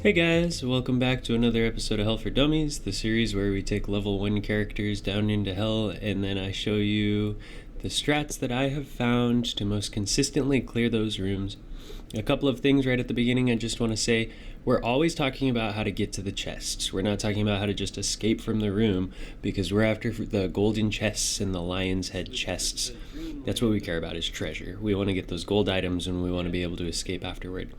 Hey guys, welcome back to another episode of Hell for Dummies, the series where we take level 1 characters down into hell and then I show you the strats that I have found to most consistently clear those rooms. A couple of things right at the beginning I just want to say. We're always talking about how to get to the chests. We're not talking about how to just escape from the room, because we're after the golden chests and the lion's head chests. That's what we care about, is treasure. We want to get those gold items and we want to be able to escape afterward.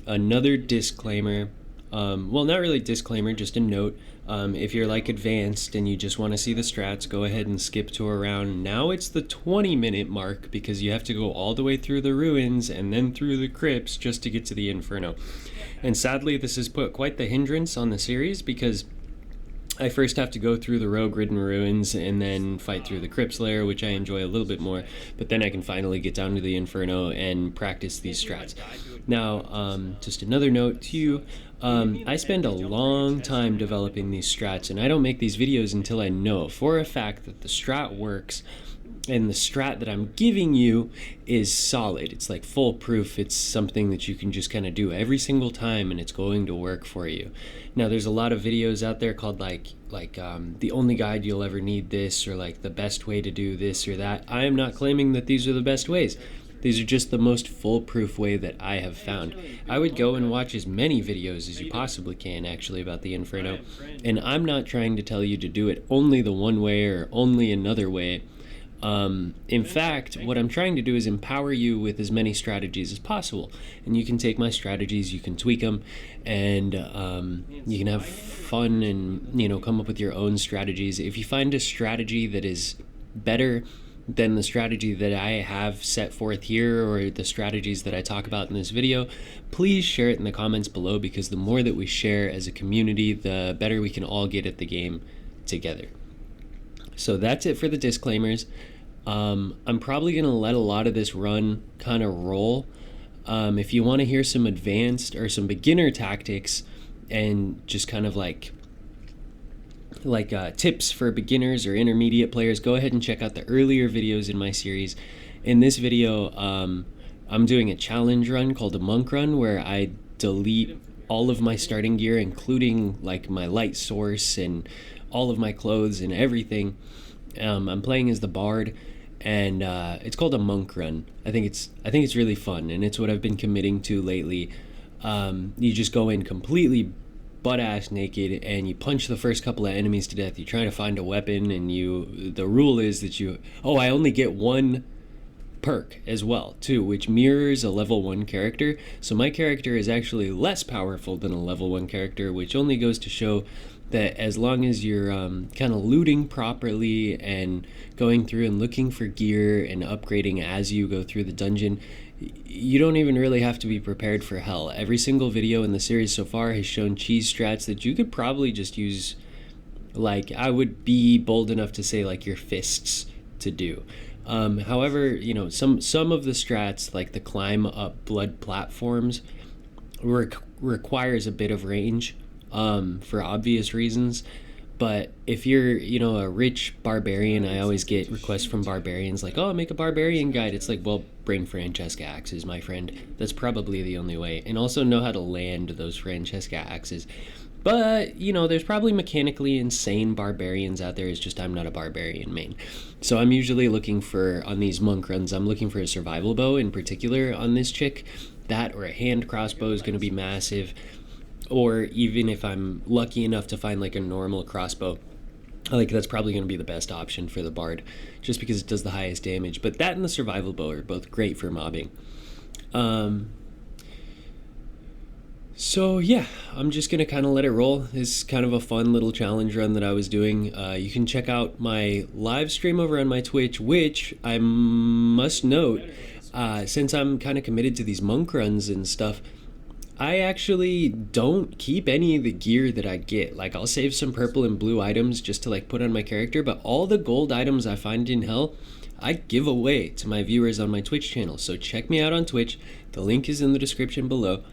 Another disclaimer, well, not really disclaimer, just a note. If you're like advanced and you just want to see the strats, go ahead and skip to around, now it's the 20-minute mark, because you have to go all the way through the ruins and then through the crypts just to get to the inferno. And sadly, this has put quite the hindrance on the series, because I first have to go through the rogue-ridden ruins and then fight through the crypts layer, which I enjoy a little bit more, but then I can finally get down to the inferno and practice these strats. Now, just another note to you, I spend a long time developing these strats, and I don't make these videos until I know for a fact that the strat works, and the strat that I'm giving you is solid. It's like foolproof. It's something that you can just kind of do every single time and it's going to work for you. Now, there's a lot of videos out there called like the only guide you'll ever need this, or like the best way to do this or that. I am not claiming that these are the best ways. These are just the most foolproof way that I have found. I would go and watch as many videos as you possibly can, actually, about the Inferno. And I'm not trying to tell you to do it only the one way or only another way. In fact, what I'm trying to do is empower you with as many strategies as possible. And you can take my strategies, you can tweak them, and you can have fun and, come up with your own strategies. If you find a strategy that is better than the strategy that I have set forth here, or the strategies that I talk about in this video, please share it in the comments below, because the more that we share as a community, the better we can all get at the game together. So that's it for the disclaimers. I'm probably going to let a lot of this run kind of roll. If you want to hear some advanced or some beginner tactics and just kind of like tips for beginners or intermediate players, go ahead and check out the earlier videos in my series. In this video, I'm doing a challenge run called a monk run, where I delete all of my starting gear, including like my light source and all of my clothes and everything. I'm playing as the bard, and it's called a monk run. I think it's really fun, and it's what I've been committing to lately. You just go in completely butt-ass naked and you punch the first couple of enemies to death. You try to find a weapon, and the rule is that I only get one perk as well too, which mirrors a level 1 character. So my character is actually less powerful than a level 1 character, which only goes to show that as long as you're kind of looting properly and going through and looking for gear and upgrading as you go through the dungeon, you don't even really have to be prepared for hell. Every single video in the series so far has shown cheese strats that you could probably just use, like, I would be bold enough to say, like, your fists to do. However, some of the strats, like the climb up blood platforms, requires a bit of range, for obvious reasons. But if you're, a rich barbarian, I always get requests from barbarians like, oh, make a barbarian guide. It's like, well, bring Francesca axes, my friend. That's probably the only way. And also know how to land those Francesca axes. But, there's probably mechanically insane barbarians out there. It's just I'm not a barbarian main. So I'm usually looking for, on these monk runs, I'm looking for a survival bow in particular on this chick. That or a hand crossbow is going to be massive. Or even if I'm lucky enough to find like a normal crossbow, that's probably going to be the best option for the bard, just because it does the highest damage. But that and the survival bow are both great for mobbing. So yeah, I'm just going to kind of let it roll. It's kind of a fun little challenge run that I was doing. You can check out my live stream over on my Twitch, which I must note, since I'm kind of committed to these monk runs and stuff, I actually don't keep any of the gear that I get. Like, I'll save some purple and blue items just to like put on my character, but all the gold items I find in hell, I give away to my viewers on my Twitch channel. So check me out on Twitch. The link is in the description below.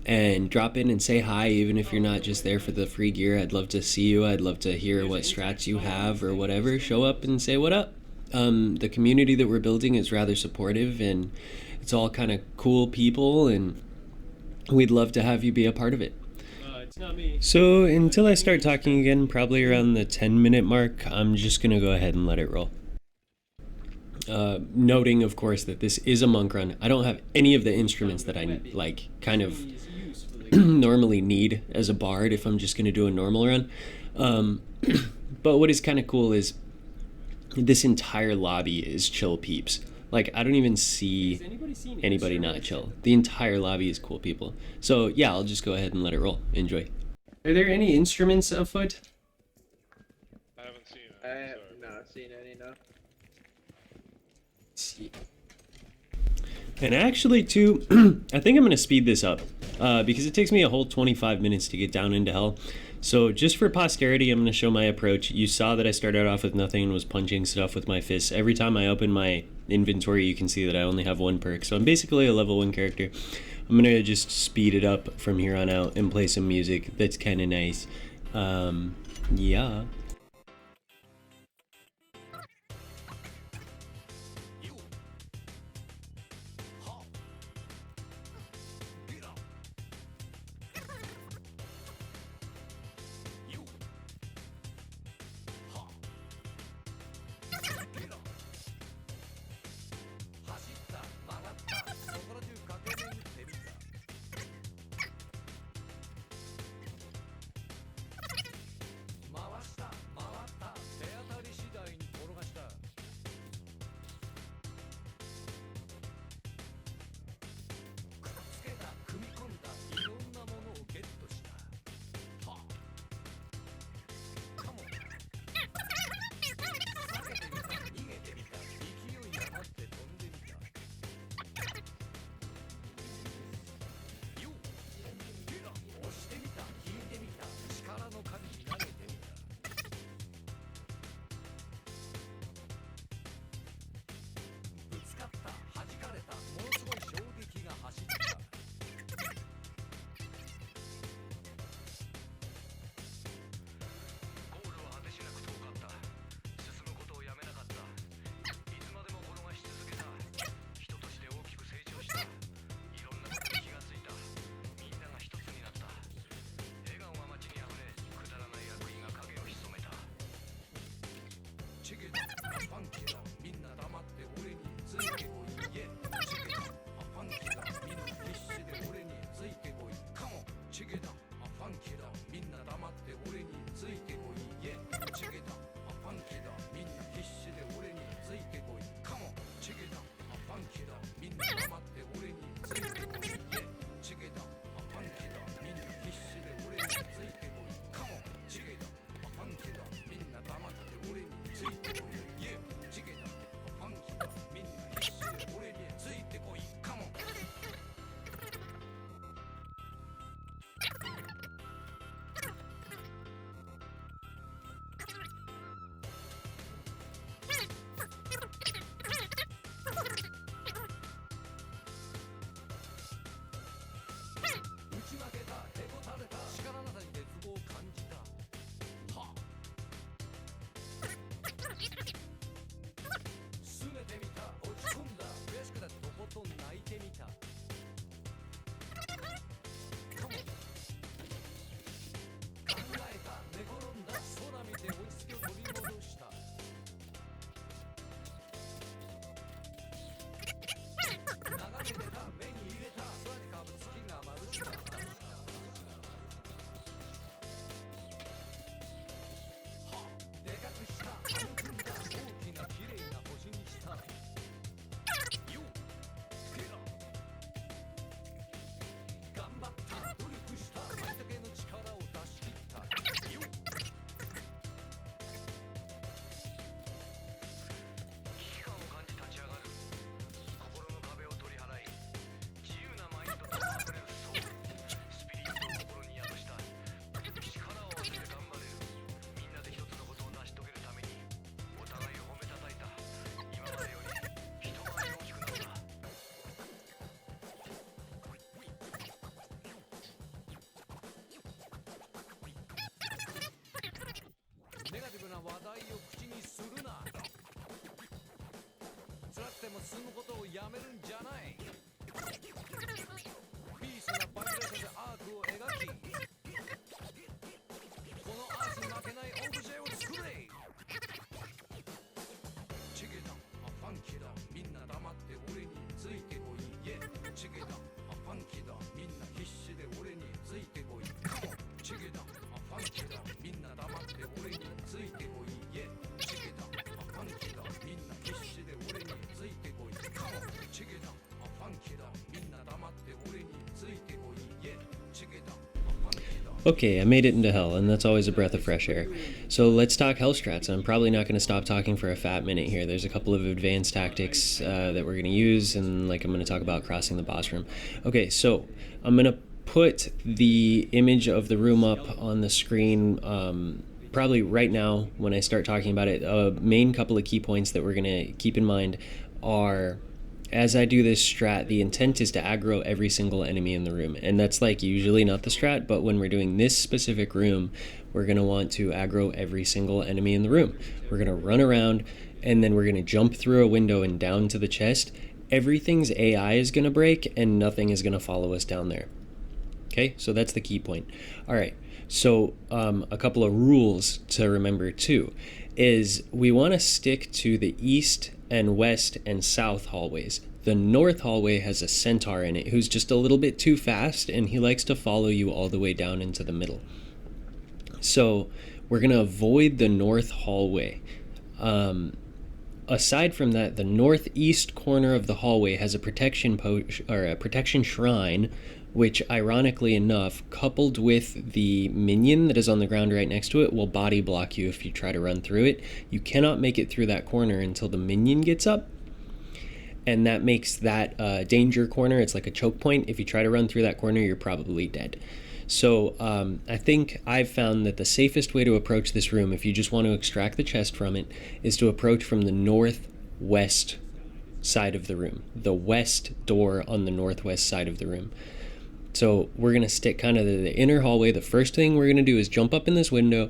And drop in and say hi, even if you're not just there for the free gear. I'd love to see you. I'd love to hear what strats you have or whatever. Show up and say what up. The community that we're building is rather supportive, and it's all kind of cool people, and we'd love to have you be a part of it. So until I start talking again, probably around the 10-minute mark, I'm just gonna go ahead and let it roll. Noting, of course, that this is a monk run. I don't have any of the instruments that I like kind of normally need as a bard if I'm just gonna do a normal run. But what is kind of cool is this entire lobby is chill peeps. Like, I don't even see anybody not chill. The entire lobby is cool people. So yeah, I'll just go ahead and let it roll. Enjoy. Are there any instruments afoot? I haven't seen it. I have not seen any, no. And actually, too, I think I'm going to speed this up because it takes me a whole 25 minutes to get down into hell. So just for posterity, I'm going to show my approach. You saw that I started off with nothing and was punching stuff with my fists. Every time I open my inventory, you can see that I only have one perk. So I'm basically a level 1 character. I'm going to just speed it up from here on out and play some music that's kind of nice. Yeah. Okay, I made it into hell, and that's always a breath of fresh air. So let's talk hell strats. I'm probably not going to stop talking for a fat minute here. There's a couple of advanced tactics that we're going to use, and like I'm going to talk about crossing the boss room. Okay, so I'm going to put the image of the room up on the screen probably right now when I start talking about it. Main couple of key points that we're going to keep in mind are, as I do this strat, the intent is to aggro every single enemy in the room. And that's like usually not the strat, but when we're doing this specific room, we're going to want to aggro every single enemy in the room. We're going to run around, and then we're going to jump through a window and down to the chest. Everything's AI is going to break, and nothing is going to follow us down there. Okay, so that's the key point. All right, so a couple of rules to remember too is we want to stick to the east and west and south hallways. The north hallway has a centaur in it who's just a little bit too fast, and he likes to follow you all the way down into the middle. So we're going to avoid the north hallway. Aside from that, the northeast corner of the hallway has a protection shrine, which ironically enough, coupled with the minion that is on the ground right next to it, will body block you if you try to run through it. You cannot make it through that corner until the minion gets up, and that makes that danger corner. It's like a choke point. If you try to run through that corner, you're probably dead. So I think I've found that the safest way to approach this room, if you just want to extract the chest from it, is to approach from the northwest side of the room, the west door on the northwest side of the room. So we're going to stick kind of the inner hallway. The first thing we're going to do is jump up in this window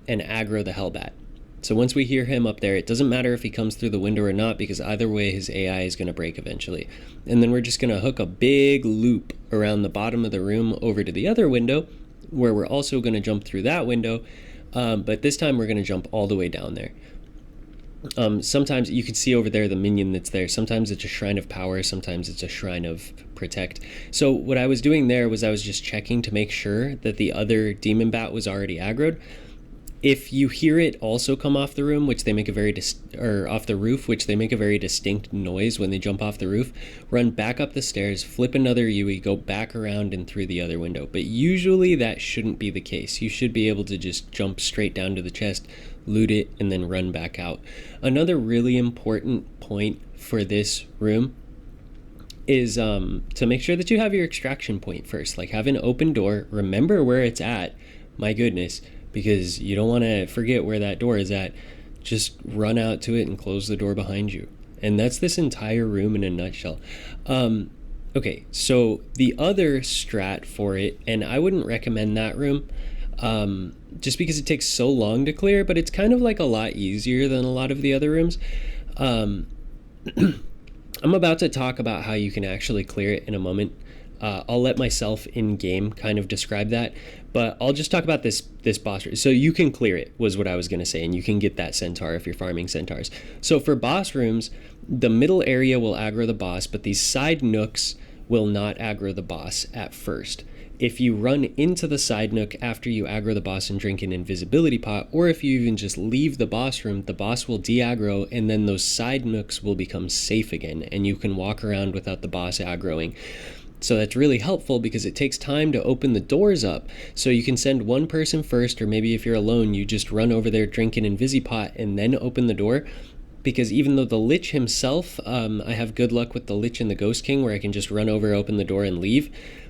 and aggro the Hellbat. So once we hear him up there, it doesn't matter if he comes through the window or not, because either way his AI is going to break eventually. And then we're just going to hook a big loop around the bottom of the room over to the other window, where we're also going to jump through that window, but this time we're going to jump all the way down there. Sometimes you can see over there the minion that's there. Sometimes it's a shrine of power, sometimes it's a shrine of protect. So what I was doing there was I was just checking to make sure that the other demon bat was already aggroed. If you hear it also come off the room, which they make a very off the roof, which they make a very distinct noise when they jump off the roof, run back up the stairs, flip another Yui, go back around and through the other window. But usually that shouldn't be the case. You should be able to just jump straight down to the chest, loot it, and then run back out. Another really important point for this room is to make sure that you have your extraction point first. Like, have an open door, remember where it's at, my goodness, because you don't want to forget where that door is at. Just run out to it and close the door behind you. And that's this entire room in a nutshell. Okay, so the other strat for it, and I wouldn't recommend that room, just because it takes so long to clear, but it's kind of like a lot easier than a lot of the other rooms. I'm about to talk about how you can actually clear it in a moment. I'll let myself in game kind of describe that, but I'll just talk about this boss. So you can clear it was what I was going to say, and you can get that centaur if you're farming centaurs. So for boss rooms, the middle area will aggro the boss, but these side nooks will not aggro the boss at first. If you run into the side nook after you aggro the boss and drink an invisibility pot, or if you even just leave the boss room, the boss will de-aggro, and then those side nooks will become safe again, and you can walk around without the boss aggroing. So that's really helpful because it takes time to open the doors up. So you can send one person first, or maybe if you're alone, you just run over there, drink an invisipot, and then open the door. Because even though the Lich himself, I have good luck with the Lich and the Ghost King, where I can just run over, open the door, and leave.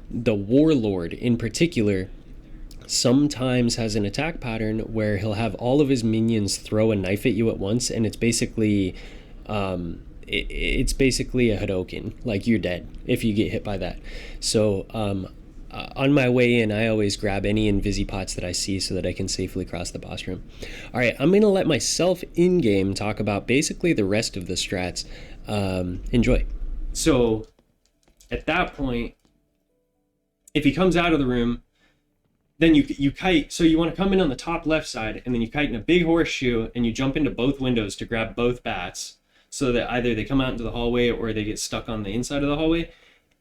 The Warlord, in particular, sometimes has an attack pattern where he'll have all of his minions throw a knife at you at once, and it's basically it's basically a Hadoken. Like, you're dead if you get hit by that. So on my way in, I always grab any invisipots that I see so that I can safely cross the boss room. All right, I'm going to let myself in-game talk about basically the rest of the strats. Enjoy. So at that point, if he comes out of the room, then you kite. So you want to come in on the top left side, and then you kite in a big horseshoe, and you jump into both windows to grab both bats, so that either they come out into the hallway or they get stuck on the inside of the hallway.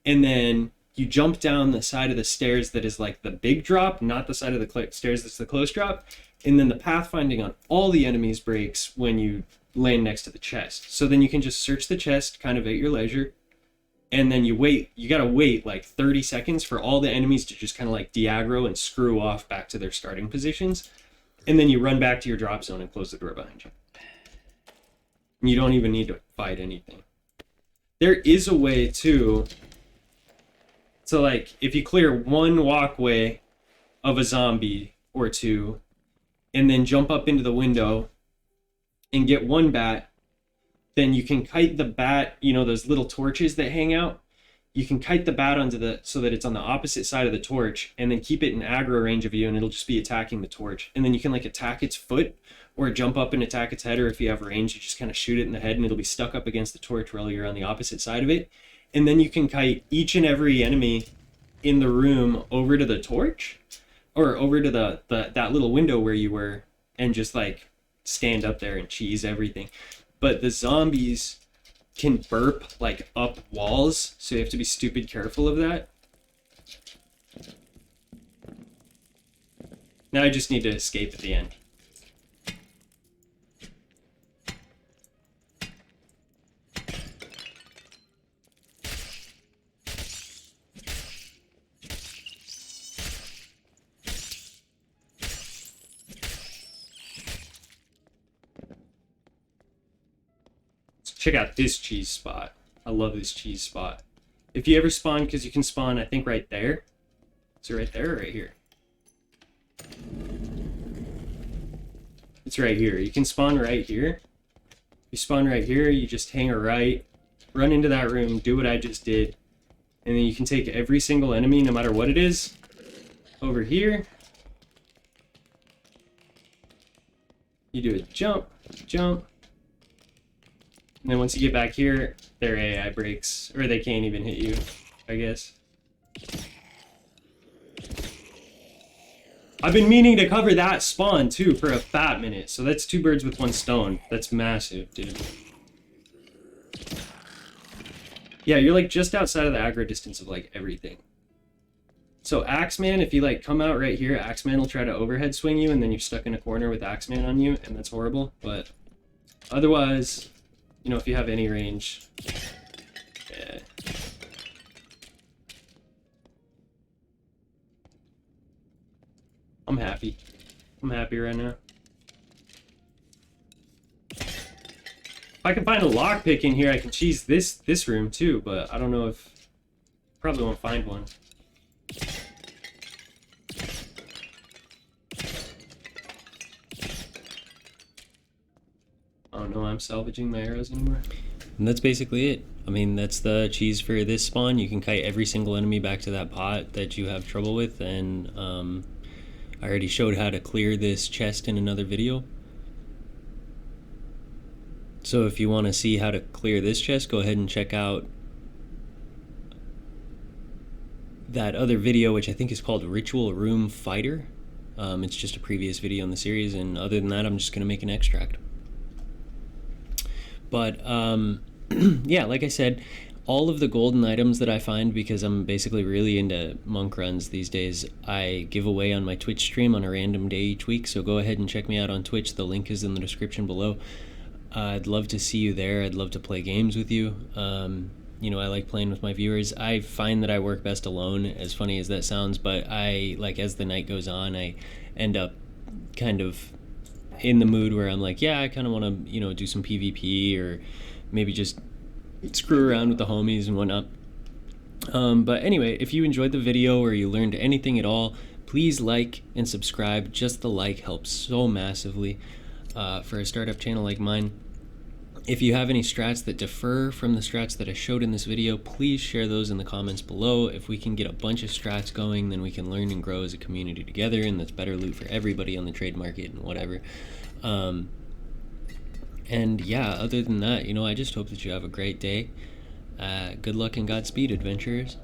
And then you jump down the side of the stairs that is like the big drop, not the side of the stairs that's the close drop. And then the pathfinding on all the enemies breaks when you land next to the chest. So then you can just search the chest kind of at your leisure, and then you wait. You gotta wait like 30 seconds for all the enemies to just kind of like de-aggro and screw off back to their starting positions, and then you run back to your drop zone and close the door behind you. And you don't even need to fight anything. There is a way too. So like if you clear one walkway of a zombie or two, and then jump up into the window and get one bat, then you can kite the bat, you know, those little torches that hang out. You can kite the bat onto the, so that it's on the opposite side of the torch, and then keep it in aggro range of you, and it'll just be attacking the torch. And then you can like attack its foot, or jump up and attack its head, or if you have range, you just kind of shoot it in the head, and it'll be stuck up against the torch while you're on the opposite side of it. And then you can kite each and every enemy in the room over to the torch, or over to that little window where you were, and just like stand up there and cheese everything. But the zombies can burp like up walls, so you have to be stupid careful of that. Now I just need to escape at the end. Check out this cheese spot. I love this cheese spot. If you ever spawn, because you can spawn, I think right there. Is it right there or right here? It's right here. You can spawn right here. You spawn right here, you just hang a right, run into that room, do what I just did, and then you can take every single enemy, no matter what it is, over here. You do a jump, jump. And then once you get back here, their AI breaks, or they can't even hit you, I guess. I've been meaning to cover that spawn too for a fat minute, so that's 2 birds with 1 stone. That's massive, dude. Yeah, you're like just outside of the aggro distance of like everything. So Axeman, if you like come out right here, Axeman will try to overhead swing you, and then you're stuck in a corner with Axeman on you, and that's horrible. But otherwise, you know, if you have any range, yeah. I'm happy. I'm happy right now. If I can find a lockpick in here, I can cheese this room too, but I don't know if... Probably won't find one. Oh no, I'm salvaging my arrows anymore. And that's basically it. I mean, that's the cheese for this spawn. You can kite every single enemy back to that pot that you have trouble with, and I already showed how to clear this chest in another video. So if you want to see how to clear this chest, go ahead and check out that other video, which I think is called Ritual Room Fighter. It's just a previous video in the series, and other than that, I'm just going to make an extract. But yeah, like I said, all of the golden items that I find, because I'm basically really into monk runs these days, I give away on my Twitch stream on a random day each week, so go ahead and check me out on Twitch. The link is in the description below. I'd love to see you there. I'd love to play games with you. You know, I like playing with my viewers. I find that I work best alone, as funny as that sounds, but as the night goes on, I end up kind of in the mood where I'm like, yeah, I kind of want to, you know, do some PvP, or maybe just screw around with the homies and whatnot. But anyway, if you enjoyed the video or you learned anything at all, please like and subscribe. Just the like helps so massively for a startup channel like mine. If you have any strats that differ from the strats that I showed in this video, please share those in the comments below. If we can get a bunch of strats going, then we can learn and grow as a community together, and that's better loot for everybody on the trade market and whatever. And yeah, other than that, you know, I just hope that you have a great day. Good luck and Godspeed, adventurers.